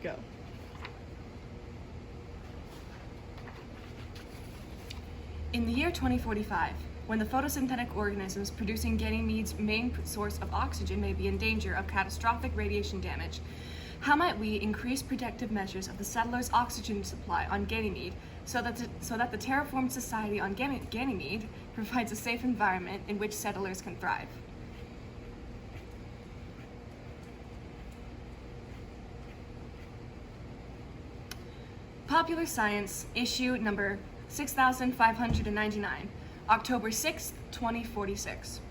Go. In the year 2045, when the photosynthetic organisms producing Ganymede's main source of oxygen may be in danger of catastrophic radiation damage, how might we increase protective measures of the settlers' oxygen supply on Ganymede so that the terraformed society on Ganymede provides a safe environment in which settlers can thrive? Popular Science, issue number 6599, October 6th, 2046.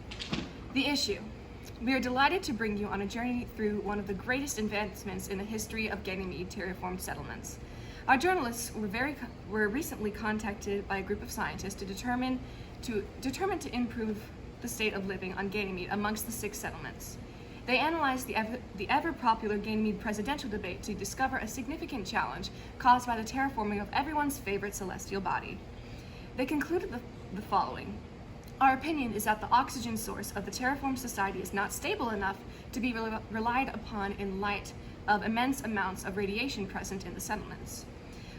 The issue. We are delighted to bring you on a journey through one of the greatest advancements in the history of Ganymede terraformed settlements. Our journalists were recently contacted by a group of scientists to determine to improve the state of living on Ganymede amongst the 6 settlements. They analyzed the ever-popular Ganymede presidential debate to discover a significant challenge caused by the terraforming of everyone's favorite celestial body. They concluded the following. Our opinion is that the oxygen source of the terraformed society is not stable enough to be relied upon in light of immense amounts of radiation present in the settlements.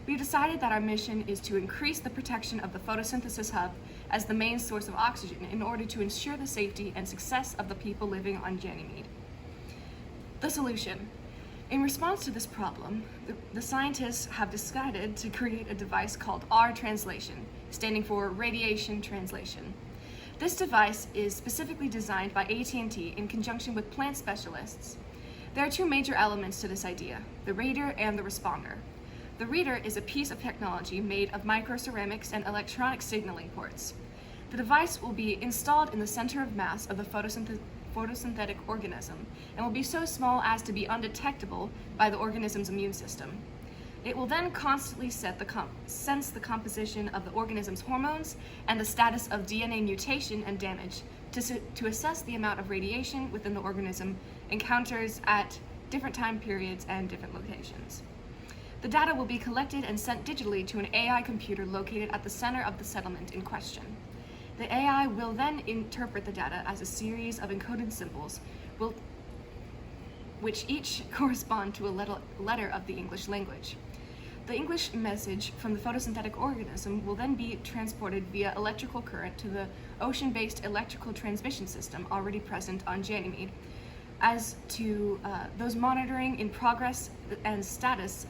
We've decided that our mission is to increase the protection of the photosynthesis hub as the main source of oxygen in order to ensure the safety and success of the people living on Ganymede. The solution. In response to this problem, the scientists have decided to create a device called R-Translation, standing for Radiation Translation. This device is specifically designed by AT&T in conjunction with plant specialists. There are 2 major elements to this idea, the reader and the responder. The reader is a piece of technology made of microceramics and electronic signaling ports. The device will be installed in the center of mass of the photosynthetic organism and will be so small as to be undetectable by the organism's immune system. It will then constantly sense the composition of the organism's hormones and the status of DNA mutation and damage to assess the amount of radiation within the organism encounters at different time periods and different locations. The data will be collected and sent digitally to an AI computer located at the center of the settlement in question. The AI will then interpret the data as a series of encoded symbols, which each correspond to a letter of the English language. The English message from the photosynthetic organism will then be transported via electrical current to the ocean-based electrical transmission system already present on Ganymede, as to those monitoring in progress and status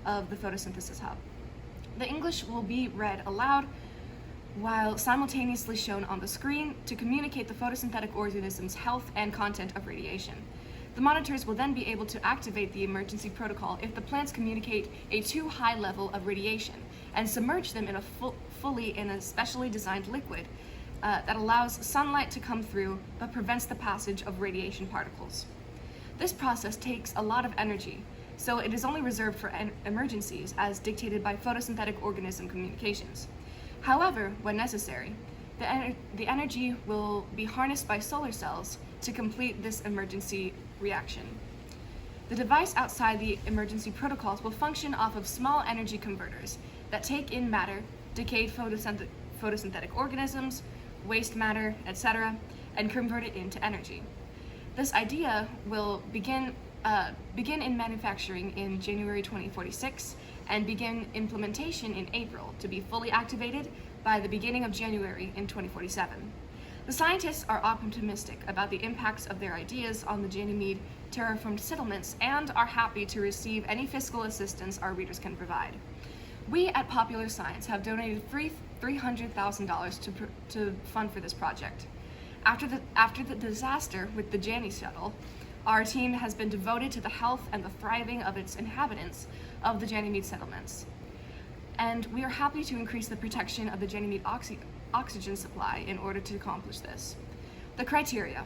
of the photosynthesis hub. The English will be read aloud while simultaneously shown on the screen to communicate the photosynthetic organism's health and content of radiation. The monitors will then be able to activate the emergency protocol if the plants communicate a too high level of radiation and submerge them in fully in a specially designed liquid that allows sunlight to come through but prevents the passage of radiation particles. This process takes a lot of energy, so it is only reserved for emergencies as dictated by photosynthetic organism communications. However, when necessary, the energy will be harnessed by solar cells to complete this emergency reaction. The device outside the emergency protocols will function off of small energy converters that take in matter, decayed photosynthetic organisms, waste matter, etc., and convert it into energy. This idea will begin in manufacturing in January 2046 and begin implementation in April to be fully activated by the beginning of January in 2047. The scientists are optimistic about the impacts of their ideas on the Ganymede terraformed settlements and are happy to receive any fiscal assistance our readers can provide. We at Popular Science have donated $300,000 to fund for this project. After the disaster with the Jani shuttle, our team has been devoted to the health and the thriving of its inhabitants of the Ganymede settlements. And we are happy to increase the protection of the Ganymede oxygen supply in order to accomplish this. The criteria.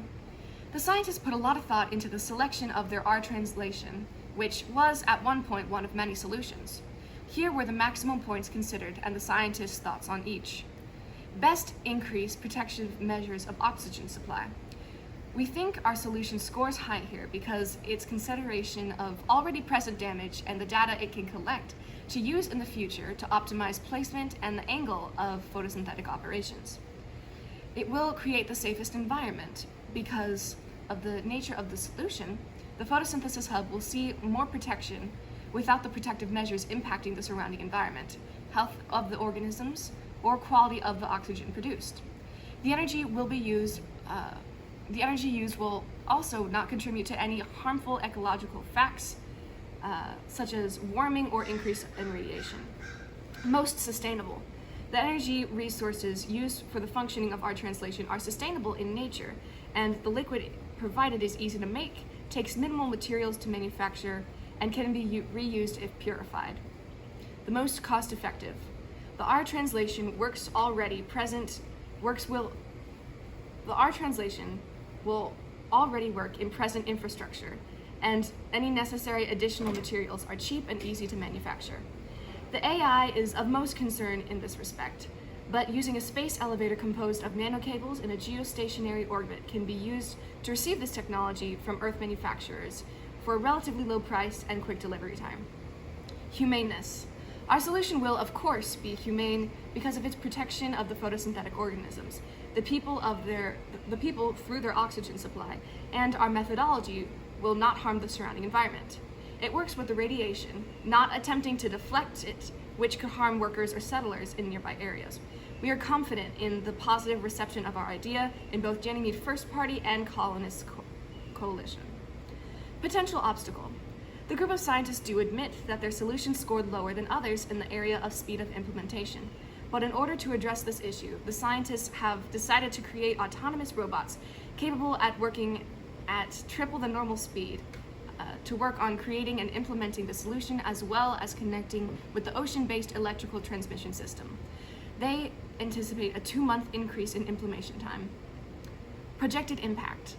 The scientists put a lot of thought into the selection of their R-Translation, which was at one point one of many solutions. Here were the maximum points considered and the scientists' thoughts on each. Best increase protective measures of oxygen supply. We think our solution scores high here because its consideration of already present damage and the data it can collect to use in the future to optimize placement and the angle of photosynthetic operations. It will create the safest environment because of the nature of the solution. The photosynthesis hub will see more protection without the protective measures impacting the surrounding environment, health of the organisms, or quality of the oxygen produced. The energy used will also not contribute to any harmful ecological facts, such as warming or increase in radiation. Most sustainable. The energy resources used for the functioning of our translation are sustainable in nature, and the liquid provided is easy to make, takes minimal materials to manufacture, and can be reused if purified. The most cost-effective. The R translation will already work in present infrastructure, and any necessary additional materials are cheap and easy to manufacture. The AI is of most concern in this respect, but using a space elevator composed of nanocables in a geostationary orbit can be used to receive this technology from Earth manufacturers for a relatively low price and quick delivery time. Humaneness. Our solution will, of course, be humane because of its protection of the photosynthetic organisms, the people through their oxygen supply, and our methodology will not harm the surrounding environment. It works with the radiation, not attempting to deflect it, which could harm workers or settlers in nearby areas. We are confident in the positive reception of our idea in both Ganymede First Party and Colonist Coalition. Potential obstacle. The group of scientists do admit that their solution scored lower than others in the area of speed of implementation. But in order to address this issue, the scientists have decided to create autonomous robots capable at working at triple the normal speed, to work on creating and implementing the solution as well as connecting with the ocean-based electrical transmission system. They anticipate a 2-month increase in implementation time. Projected impact.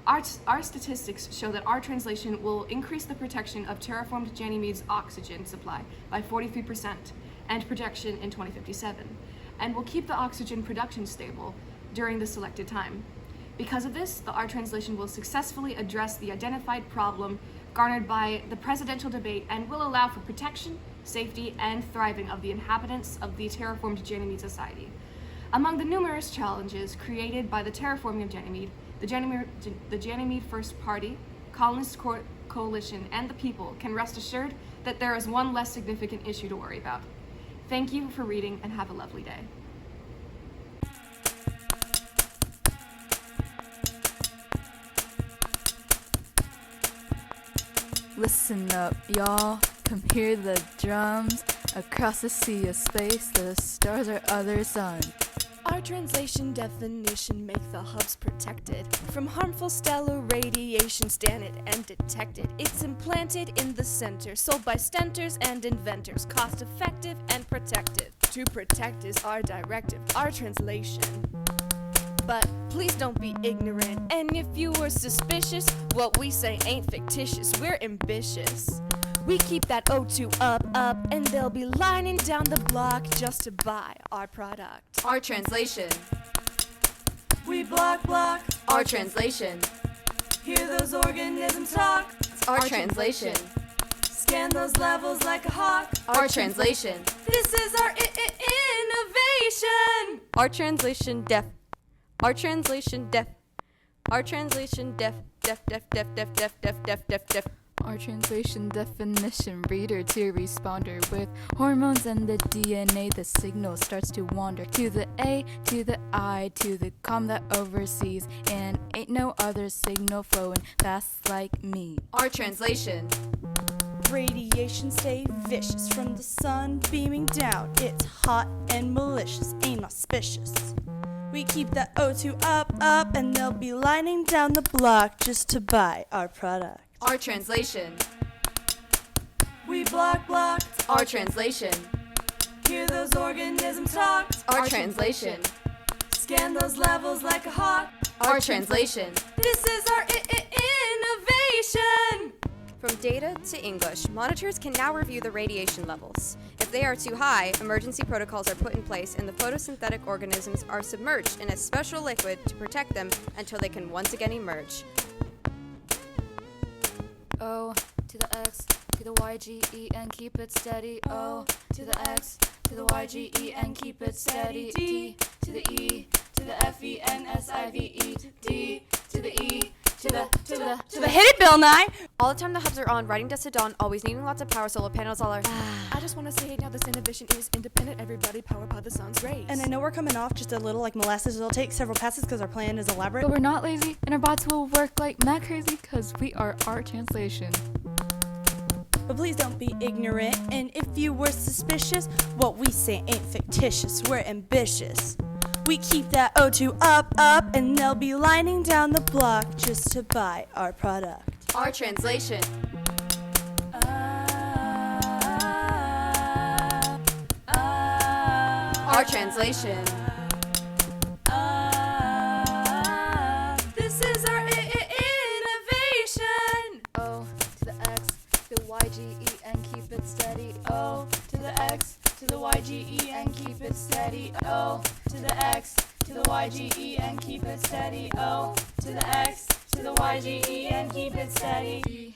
Our statistics show that our translation will increase the protection of terraformed Ganymede's oxygen supply by 43% and projection in 2057, and will keep the oxygen production stable during the selected time. Because of this, the R translation will successfully address the identified problem garnered by the presidential debate and will allow for protection, safety, and thriving of the inhabitants of the terraformed Ganymede society. Among the numerous challenges created by the terraforming of Ganymede, the Ganymede First Party, Colonist Coalition, and the people can rest assured that there is one less significant issue to worry about. Thank you for reading and have a lovely day. Listen up, y'all. Come hear the drums. Across the sea of space, the stars are other sun. Our translation definition make the hubs protected from harmful stellar radiation, stand it and detected. It's implanted in the center, sold by stentors and inventors, cost effective and protective. To protect is our directive, our translation. But please don't be ignorant, and if you were suspicious, what we say ain't fictitious, we're ambitious. We keep that O2 up, and they'll be lining down the block just to buy our product. Our translation. We block, Our translation. hear those organisms talk, Our translation. scan those levels like a hawk. Our translation. This is our innovation! Our translation def. Our translation def. Our translation def. Def. Our translation definition, reader to responder. With hormones and the DNA, the signal starts to wander to the A, to the I, to the com that oversees, and ain't no other signal flowing fast like me. Our translation. Radiation stay vicious from the sun beaming down. It's hot and malicious, ain't auspicious. We keep that O2 up, and they'll be lining down the block just to buy our product. Our translation. We block, Our translation. hear those organisms talk, Our translation. scan those levels like a hawk. Our translation. This is our innovation! From data to English, monitors can now review the radiation levels. If they are too high, emergency protocols are put in place and the photosynthetic organisms are submerged in a special liquid to protect them until they can once again emerge. O to the X to the Y, G, E, and keep it steady. O to the X to the Y, G, E, and keep it steady. D to the E to the F, E, N, S, I, V, E. D to the E To the hit it, Bill Nye. All the time the hubs are on, riding dusk to dawn, always needing lots of power, solar panels all are. I just want to say now this innovation is independent. Everybody power by the sun's rays. And I know we're coming off just a little like molasses. It'll take several passes because our plan is elaborate. But we're not lazy, and our bots will work like mad crazy because we are Art Translation. But please don't be ignorant. And if you were suspicious, what we say ain't fictitious. We're ambitious. We keep that O2 up, and they'll be lining down the block just to buy our product. Our translation. Our translation. This is our innovation. O to the X to the YGE and keep it steady. O to the X to the YGE and keep it steady. O to the X to the YGE and keep it steady. O to the X to the YGE and keep it steady.